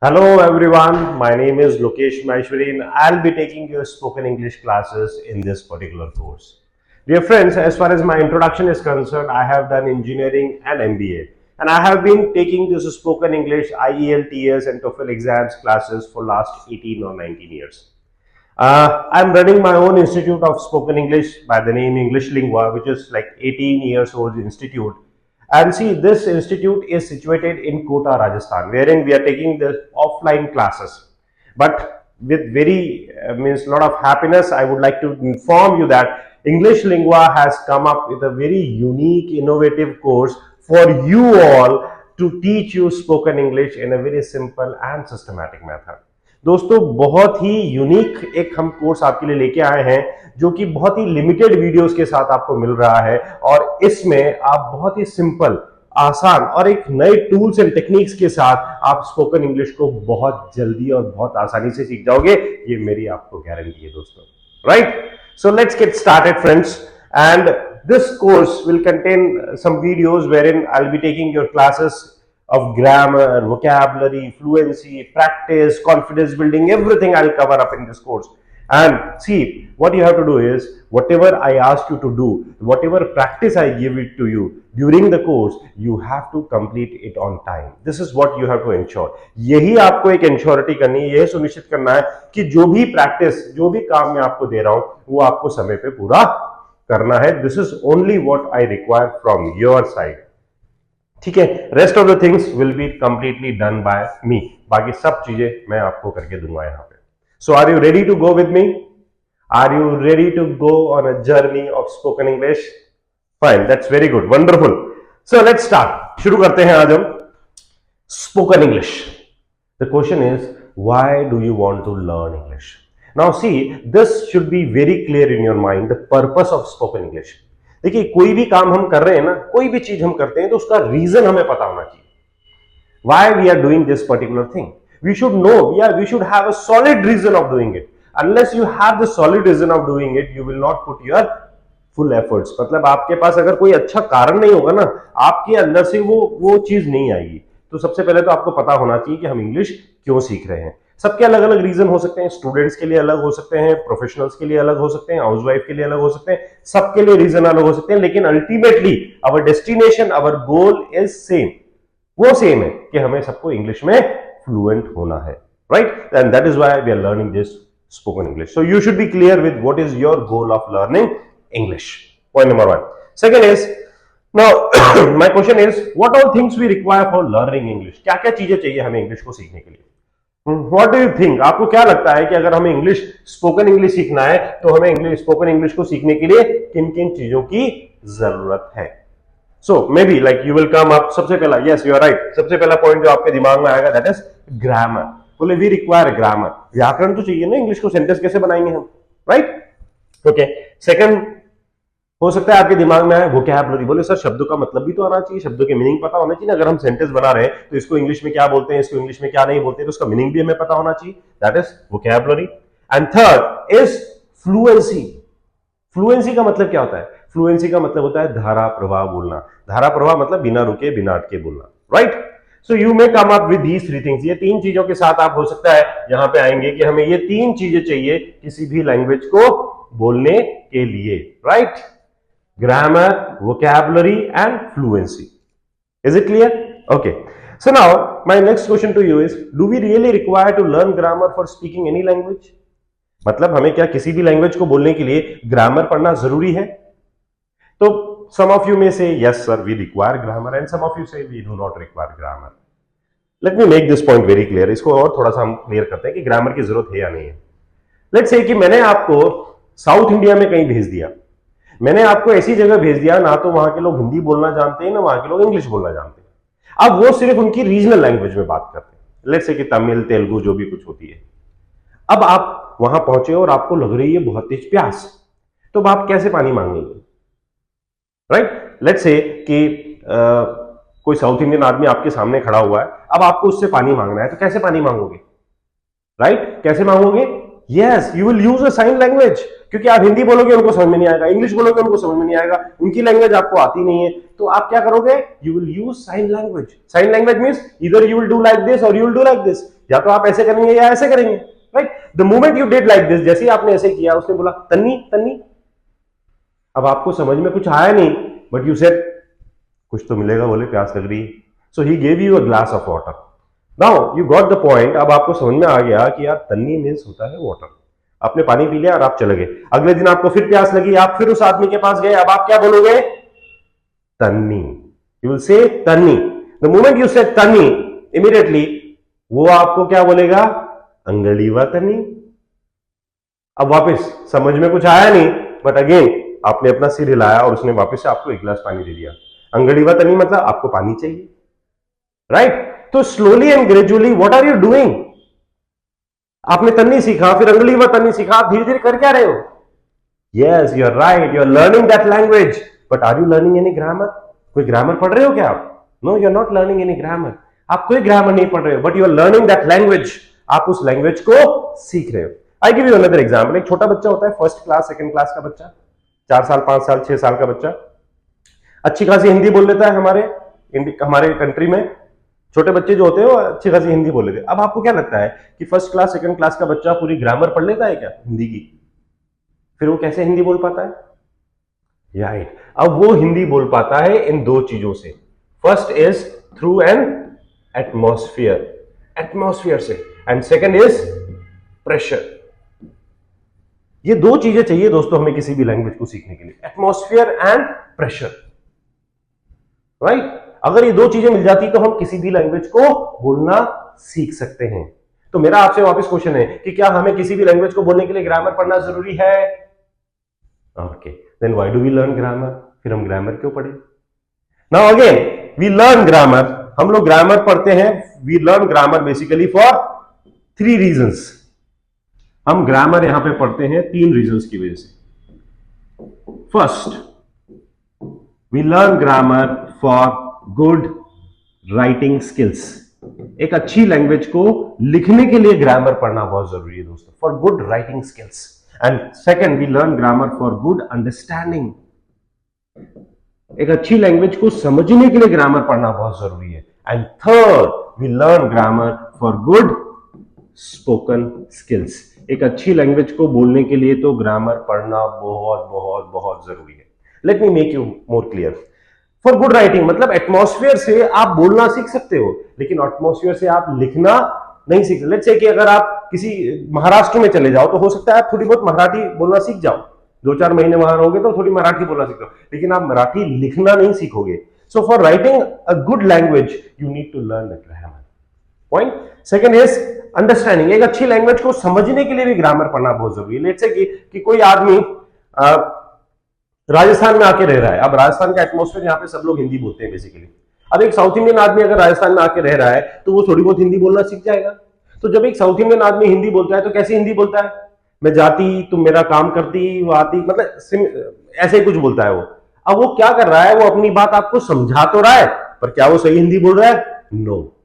Hello everyone, my name is Lokesh Maheshwari and I'll be taking your spoken English classes in this particular course. Dear friends, as far as my introduction is concerned, I have done engineering and MBA and I have been taking this spoken English IELTS and TOEFL exams classes for last 18 or 19 years. I'm running my own institute of spoken English by the name English Lingua, which is like 18 years old institute. And see, this institute is situated in Kota, Rajasthan, wherein we are taking the offline classes. But with very means lot of happiness, I would like to inform you that English Lingua has come up with a very unique, innovative course for you all to teach you spoken English in a very simple and systematic method. दोस्तों बहुत ही unique एक हम course आपके लिए लेके आए हैं जो कि बहुत ही लिमिटेड वीडियोस के साथ आपको मिल रहा है और इसमें आप बहुत ही सिंपल आसान और एक नए टूल्स एंड टेक्निक्स के साथ आप स्पोकन इंग्लिश को बहुत जल्दी और बहुत आसानी से सीख जाओगे, ये मेरी आपको गारंटी है दोस्तों. Right, so let's get started friends. And this course will contain some videos wherein I will be taking your classes of grammar, vocabulary, fluency, practice, confidence building, everything I'll cover up in this course. And see, what you have to do is, whatever I ask you to do, whatever practice I give it to you during the course, you have to complete it on time. This is what you have to ensure. यही आपको एक इंश्योरिटी करनी है, यही सुनिश्चित करना है कि जो भी प्रैक्टिस, जो भी काम मैं आपको दे रहा हूं, वो आपको समय पे पूरा करना है. This is only what I require from your side. ठीक है, rest of the things will be completely done by me. बाकी सब चीजें मैं आपको करके दूंगा यहाँ पे. So are you ready to go with me? Are you ready to go on a journey of spoken English? Fine, that's very good, wonderful. So let's start. शुरू करते हैं आज हम spoken English. The question is, why do you want to learn English? Now see, this should be very clear in your mind, the purpose of spoken English. देखिए, कोई भी काम हम कर रहे हैं ना, कोई भी चीज हम करते हैं तो उसका रीजन हमें पता होना चाहिए. Why we are doing this particular thing? We should know, yeah, we should have a solid reason of doing it. Unless you have the solid reason of doing it, you will not put your full efforts. मतलब आपके पास अगर कोई अच्छा कारण नहीं होगा ना, आपके अंदर से वो चीज नहीं आएगी. तो सबसे पहले तो आपको पता होना चाहिए कि हम इंग्लिश क्यों सीख रहे हैं. सबके अलग अलग रीजन हो सकते हैं. स्टूडेंट्स के लिए अलग हो सकते हैं, प्रोफेशनल्स के लिए अलग हो सकते हैं, हाउसवाइफ के लिए अलग हो सकते हैं. सबके लिए रीजन अलग हो सकते हैं, लेकिन ultimately our destination, our goal is same. वो सेम है कि हमें सबको इंग्लिश में फ्लुएंट होना है. Right, and that is why we are learning this spoken English. So you should be clear with what is your goal of learning English. Point number 1. Second is, now my question is, what all things we require for learning English? क्या क्या चीजें चाहिए हमें English को सीखने के लिए? What do you think? आपको क्या लगता है कि अगर हमें इंग्लिश, स्पोकन इंग्लिश सीखना है तो हमें इंग्लिश, स्पोकन इंग्लिश को सीखने के लिए किन किन चीजों की जरूरत है? So maybe like you will come up. सबसे पहला, यस यू आर राइट, सबसे पहला पॉइंट जो आपके दिमाग में आएगा दैट इज ग्रामर. बोले वी रिक्वायर ग्रामर. व्याकरण तो चाहिए ना, इंग्लिश को सेंटेंस कैसे बनाएंगे हम? Right, okay. सेकंड हो सकता है आपके दिमाग में आए वोकैबुलरी. बोले सर शब्दों का मतलब भी तो आना चाहिए, शब्दों के मीनिंग पता होना चाहिए ना. अगर हम सेंटेंस बना रहे हैं तो इसको इंग्लिश में क्या बोलते हैं, इसको इंग्लिश में क्या नहीं बोलते, तो उसका मीनिंग भी हमें पता होना चाहिए. That is vocabulary. And third is fluency. Fluency का मतलब क्या होता है? फ्लुएंसी का मतलब होता है धारा प्रवाह बोलना. धारा प्रवाह मतलब बिना रुके, बिना अटके बोलना. Right, so you may come up with these three things. ये तीन चीजों के साथ आप हो सकता है यहां पे आएंगे कि हमें ये तीन चीजें चाहिए किसी भी लैंग्वेज को बोलने के लिए. Right, grammar, vocabulary and fluency. Is it clear? Okay. So now my next question to you is, do we really require to learn grammar for speaking any language? मतलब हमें क्या किसी भी लैंग्वेज को बोलने के लिए ग्रामर पढ़ना जरूरी है? तो some of you may say yes sir we require grammar and some of you say we do not require grammar. Let me make this point very clear. इसको और थोड़ा सा हम क्लियर करते हैं कि ग्रामर की जरूरत है या नहीं है. Let's say कि मैंने आपको साउथ इंडिया में कहीं भेज दिया, मैंने आपको ऐसी जगह भेज दिया ना तो वहां के लोग हिंदी बोलना जानते हैं ना वहां के लोग इंग्लिश बोलना जानते हैं. अब वो सिर्फ उनकी रीजनल लैंग्वेज में बात करते हैं, लेट्स से कि तमिल, तेलुगु, जो भी कुछ होती है. अब आप वहां पहुंचे और आपको लग रही है बहुत तेज प्यास, तो अब आप कैसे पानी मांगेंगे? राइट, लेट्स से कि कोई साउथ इंडियन आदमी आपके सामने खड़ा हुआ है, अब आपको उससे पानी मांगना है, तो कैसे पानी मांगोगे? राइट, कैसे मांगोगे? Yes, you will use a sign language. क्योंकि आप हिंदी बोलोगे उनको समझ में नहीं आएगा, इंग्लिश बोलोगे उनको समझ में नहीं आएगा, उनकी लैंग्वेज आपको आती नहीं है, तो आप क्या करोगे? You will use sign language. Sign language means either you will do like this और you will do like this. या तो आप ऐसे करेंगे या ऐसे करेंगे, right? The moment you did like this, जैसे ही आपने ऐसे किया, उसने बोला तन्नी तन्नी। अब आपको समझ में कुछ आया नहीं, बट यू सेड कुछ तो मिलेगा, बोले प्यास लग रही है, so he gave you a glass of water. Now you got the point. अब आपको समझ में आ गया कि यार तन्नी मीन्स होता है वाटर। आपने पानी पी लिया और आप चले गए। अगले दिन आपको फिर प्यास लगी, आप फिर उस आदमी के पास गए, अब आप क्या बोलोगे? तन्नी। यू विल से तन्नी। द मोमेंट यू से तन्नी, इमीडिएटली वो आपको क्या बोलेगा? अंगड़ीवा तन्नी। अब वापस समझ में कुछ आया नहीं, बट अगेन आपने अपना सिर हिलाया और उसने वापस से आपको एक गिलास पानी दे दिया। अंगड़ीवा तन्नी मतलब आपको पानी चाहिए, राइट? तो slowly and gradually what are you doing? आपने तन्नी सीखा, फिर अंगड़ीवा तन्नी सीखा, आप धीरे धीरे कर क्या रहे हो? Yes, you are right, you are learning that language, but are you learning any grammar? कोई ग्रामर पढ़ रहे हो क्या आप? No, you are not learning any grammar. आप कोई ग्रामर नहीं पढ़ रहे हो, but you are learning that language. आप उस लैंग्वेज को सीख रहे हो। I give you another example. एक छोटा बच्चा होता है, फर्स्ट क्लास सेकंड क्लास का बच्चा, 4 साल 5 साल 6 साल का बच्चा, अच्छी खासी हिंदी बोल लेता है। हमारे कंट्री में छोटे बच्चे जो होते हैं वो अच्छी खासी हिंदी बोल लेते हैं। अब आपको क्या लगता है कि फर्स्ट क्लास सेकंड क्लास का बच्चा पूरी ग्रामर पढ़ लेता है क्या हिंदी की? फिर वो कैसे हिंदी बोल पाता है? राइट, अब वो हिंदी बोल पाता है इन 2 चीजों से। First is through an atmosphere से, एंड सेकंड इज प्रेशर। ये 2 चीजें चाहिए दोस्तों हमें किसी भी लैंग्वेज को सीखने के लिए, एटमॉस्फेयर एंड प्रेशर, राइट? अगर ये 2 चीजें मिल जाती तो हम किसी भी लैंग्वेज को बोलना सीख सकते हैं। तो मेरा आपसे वापस क्वेश्चन है कि क्या हमें किसी भी लैंग्वेज को बोलने के लिए ग्रामर पढ़ना जरूरी है? Okay, then why do we learn grammar? फिर हम ग्रामर क्यों पढ़े? Now again we learn grammar. हम लोग ग्रामर पढ़ते हैं, we learn grammar basically for 3 reasons. हम ग्रामर यहां पे पढ़ते हैं 3 रीजंस की वजह से। First, we learn grammar for good writing skills. एक अच्छी लैंग्वेज को लिखने के लिए ग्रामर पढ़ना बहुत जरूरी है दोस्तों, for good writing skills. And second, we learn grammar for good understanding. एक अच्छी लैंग्वेज को समझने के लिए ग्रामर पढ़ना बहुत जरूरी है। And third, we learn grammar for good spoken skills. एक अच्छी लैंग्वेज को बोलने के लिए तो ग्रामर पढ़ना बहुत बहुत बहुत जरूरी है। Let me make you more clear. For good writing मतलब एटमॉस्फेयर से आप बोलना सीख सकते हो, लेकिन एटमॉस्फेयर से आप लिखना नहीं सीख सकते। लेट्स से कि अगर आप किसी महाराष्ट्र में चले जाओ तो हो सकता है आप थोड़ी बहुत मराठी बोलना सीख जाओ, 2-4 महीने वहां रहोगे तो थोड़ी मराठी बोलना सीख जाओ, लेकिन आप मराठी लिखना नहीं सीखोगे। So for writing a good language you need to learn the grammar. Point second is understanding. एक अच्छी लैंग्वेज को समझने के लिए भी ग्रामर पढ़ना बहुत जरूरी है। लेट्स से कि कोई आदमी राजस्थान में आके रह रहा है। अब राजस्थान का एटमॉस्फेयर, यहाँ पे सब लोग हिंदी बोलते हैं बेसिकली। अब एक साउथ इंडियन आदमी अगर राजस्थान में आके रह रहा है तो वो थोड़ी बहुत हिंदी बोलना सीख जाएगा। तो जब एक साउथ इंडियन आदमी हिंदी बोलता है तो कैसी हिंदी बोलता है? मैं जाती, तुम मेरा काम करती, वो आती, मतलब ऐसे ही कुछ बोलता है वो। अब वो क्या कर रहा है? वो अपनी बात आपको समझा तो रहा है, पर क्या वो सही हिंदी बोल रहा है? No.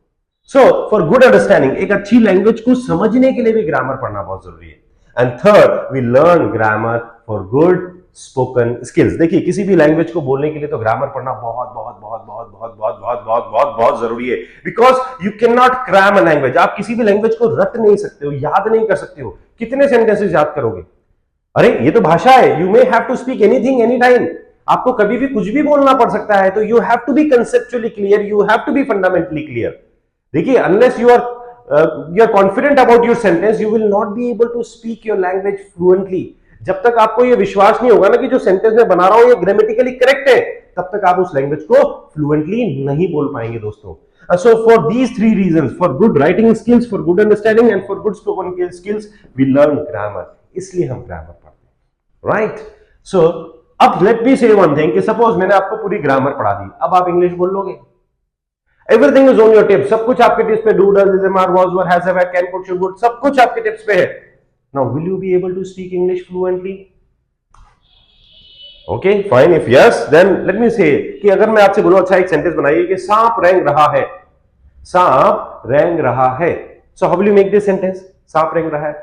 So for good understanding, एक अच्छी लैंग्वेज को समझने के लिए भी ग्रामर पढ़ना बहुत जरूरी है। And third, we learn grammar for good spoken skills. देखिए, किसी भी लैंग्वेज को बोलने के लिए तो ग्रामर पढ़ना बहुत बहुत बहुत बहुत बहुत बहुत बहुत बहुत बहुत बहुत जरूरी है। Because you can not cram a language. आप किसी भी लैंग्वेज को रट नहीं सकते हो, याद नहीं कर सकते हो। कितने सेंटेंसेस याद करोगे? अरे ये तो भाषा है, you may have to speak anything any time. आपको कभी भी कुछ भी बोलना पड़ सकता है, तो you have to be conceptually clear, you have to be fundamentally clear. देखिए, unless you are confident about your sentence, you will not be able to speak your language fluently. जब तक आपको ये विश्वास नहीं होगा ना कि जो सेंटेंस मैं बना रहा हूं ये ग्रामेटिकली करेक्ट है, तब तक आप उस लैंग्वेज को फ्लुएंटली नहीं बोल पाएंगे दोस्तों। So for these 3 reasons, for good writing skills, for good understanding and for good spoken skills, we learn grammar. इसलिए हम ग्रामर पढ़ते हैं, right? So अब let me say one thing कि suppose मैंने आपको पूरी ग्रामर पढ़ा दी, अब आप इंग्लिश बोल लोगे? Everything is on your tips, सब कुछ आपके टिप्स पे, do, does, is, am, are, was, were, has, have, can, could, should, would, सब कुछ आपके टिप्स पे है। Now will you be able to speak English fluently? Okay, fine. If yes, then let me say कि अगर मैं आपसे बोलूं, अच्छा एक सेंटेंस बनाइए कि सांप रेंग रहा है, सांप रेंग रहा है। So how will you make this sentence? सांप रेंग रहा है।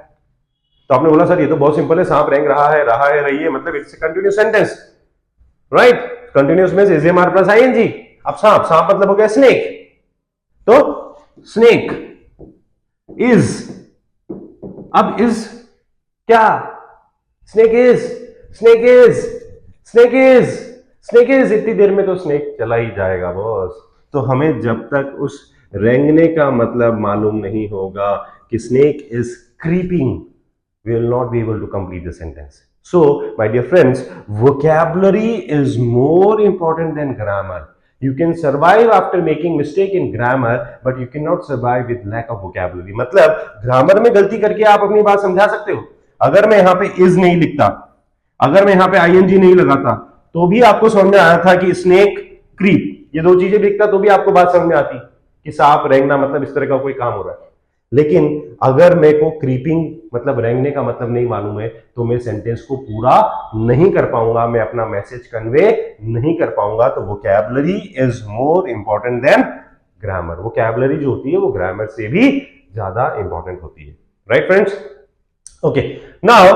तो आपने बोला सर ये तो बहुत सिंपल है, सांप रेंग रहा है, रही है, मतलब it's a continuous sentence, right? Continuous means is am are plus ING. अब सांप, सांप मतलब हो गया स्नेक, तो स्नेक इज, अब इज क्या, snake is, snake is, snake is, snake is, इतनी देर में तो स्नेक चला ही जाएगा बॉस। तो हमें जब तक उस रेंगने का मतलब मालूम नहीं होगा कि snake is creeping, we will not be able to complete the sentence. So, my dear friends, vocabulary is more important than grammar. You can survive after making mistake in grammar, but you cannot survive with lack of vocabulary. मतलब grammar में गलती करके आप अपनी बात समझा सकते हो। अगर मैं यहाँ पे is नहीं लिखता, अगर मैं यहाँ पे ing नहीं लगाता, तो भी आपको समझ में आया था कि स्नेक, क्रीप, ये दो चीजें लिखता तो भी आपको बात समझ में आती कि सांप रेंगना मतलब इस तरह का कोई काम हो रहा है। लेकिन अगर मेरे को क्रीपिंग मतलब रेंगने का मतलब नहीं मालूम है, तो मैं सेंटेंस को पूरा नहीं कर पाऊंगा, मैं अपना मैसेज कन्वे नहीं कर पाऊंगा। तो vocabulary is more important than grammar. Vocabulary जो होती है वो ग्रामर से भी ज्यादा इंपॉर्टेंट होती है। Right friends? ओके, नाउ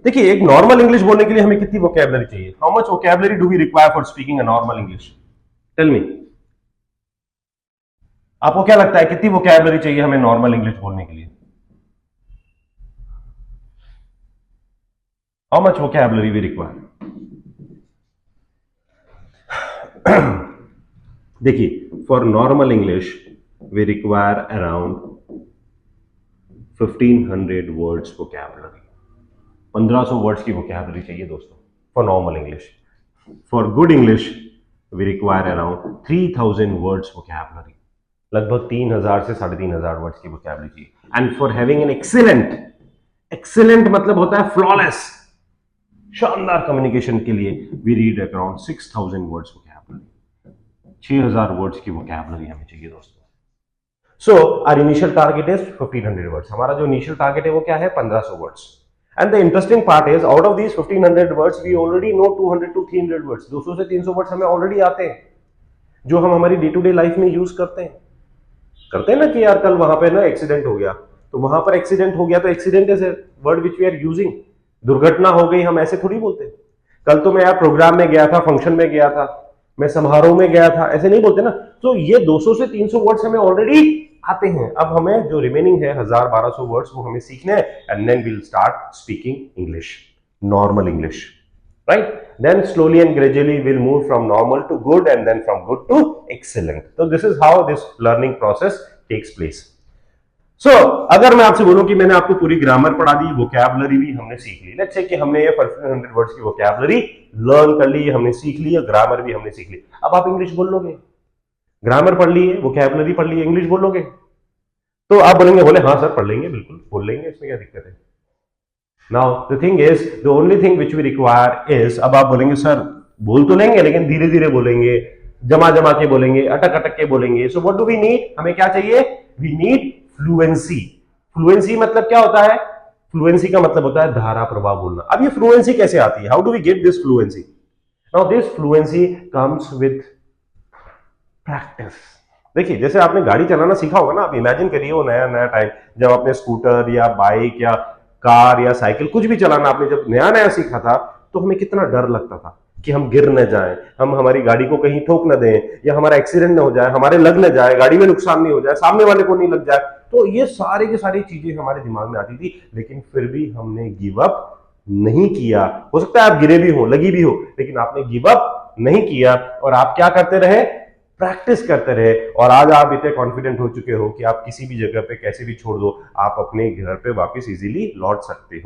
देखिए, एक नॉर्मल इंग्लिश बोलने के लिए हमें कितनी वोकैबुलरी चाहिए? How much vocabulary do we require for speaking a normal English? Tell me, आपको क्या लगता है कितनी वोकैबुलरी चाहिए हमें नॉर्मल इंग्लिश बोलने के लिए? How much vocabulary we require? देखिए, for normal English we require around 1500 words vocabulary. 1500 words की वोकैबुलरी चाहिए दोस्तों for normal English. For good English we require around 3000 words vocabulary. लगभग 3000 से 3500 वर्ड्स की वोकैबुलरी चाहिए। And for having an excellent, excellent मतलब होता है फ्लॉलेस, शानदार कम्युनिकेशन के लिए we read around 6000 words vocabulary. 6000 words की वोकैबुलरी हमें चाहिए दोस्तों। So our initial target is 1500 words. हमारा जो इनिशियल टारगेट है वो क्या है? 1500 words. And the interesting part is out of these 1500 words we already know 200 to 300 words. 200 से 300 वर्ड्स हमें ऑलरेडी आते हैं, जो हम हमारी डे टू डे लाइफ में यूज करते हैं ना कि यार कल वहां पे ना एक्सीडेंट हो गया, तो वहां पर एक्सीडेंट हो गया तो accident is a word which we are using. दुर्घटना हो गई, हम ऐसे थोड़ी बोलते। कल तो मैं यार प्रोग्राम में गया था, फंक्शन में गया था, मैं समारोह में गया था, ऐसे नहीं बोलते ना। तो ये 200 से 300 वर्ड्स हमें ऑलरेडी आते हैं। अब हमें जो रिमेनिंग है 1000-1200 वर्ड्स वो हमें सीखने हैं, and then we will start speaking English, normal English, right? Then slowly and gradually we'll move from normal to good and then from good to excellent. So this is how this learning process takes place. So अगर मैं आपसे बोलूं कि मैंने आपको पूरी grammar पढ़ा दी, vocabulary भी हमने सीख ली, लेट्स से कि हमने ये 1500 वर्ड्स की वोकैबुलरी लर्न कर ली, हमने सीख ली, ग्रामर भी हमने सीख ली, अब आप इंग्लिश बोल लोगे? ग्रामर पढ़ ली है, वोकैबुलरी पढ़ ली है, इंग्लिश बोल लोगे? तो आप बोलेंगे, बोले हाँ सर पढ़ लेंगे, बिल्कुल बोल लेंगे, इसमें क्या दिक्कत है? Now the thing is, the only thing which we require is, अब आप बोलेंगे सर बोल तो लेंगे लेकिन धीरे धीरे बोलेंगे, जमा जमा के बोलेंगे, अटक अटक के बोलेंगे। So what do we need? हमें क्या चाहिए? We need fluency. Fluency मतलब क्या होता है? Fluency का मतलब होता है धारा प्रवाह बोलना। अब ये fluency कैसे आती है? How do we get this fluency? Now this fluency comes with practice. देखिए, जैसे आपने गाड़ी चलाना सीखा होगा ना, आप इमेजिन करिए वो नया नया टाइम जब आपने स्कूटर या बाइक या कार या साइकिल कुछ भी चलाना आपने जब नया नया सीखा था, तो हमें कितना डर लगता था कि हम गिर न जाएं, हम हमारी गाड़ी को कहीं ठोक न दें, या हमारा एक्सीडेंट न हो जाए, हमारे लग न जाए, गाड़ी में नुकसान नहीं हो जाए, सामने वाले को नहीं लग जाए। तो ये सारी की सारी चीजें हमारे दिमाग में आती थी, लेकिन फिर भी हमने गिव अप नहीं किया। हो सकता है आप गिरे भी हो, लगी भी हो, लेकिन आपने गिव अप नहीं किया और आप क्या करते रहे? प्रैक्टिस करते रहे। और आज आप इतने कॉन्फिडेंट हो चुके हो कि आप किसी भी जगह पे कैसे भी छोड़ दो, आप अपने घर पे वापस इजीली लौट सकते हो।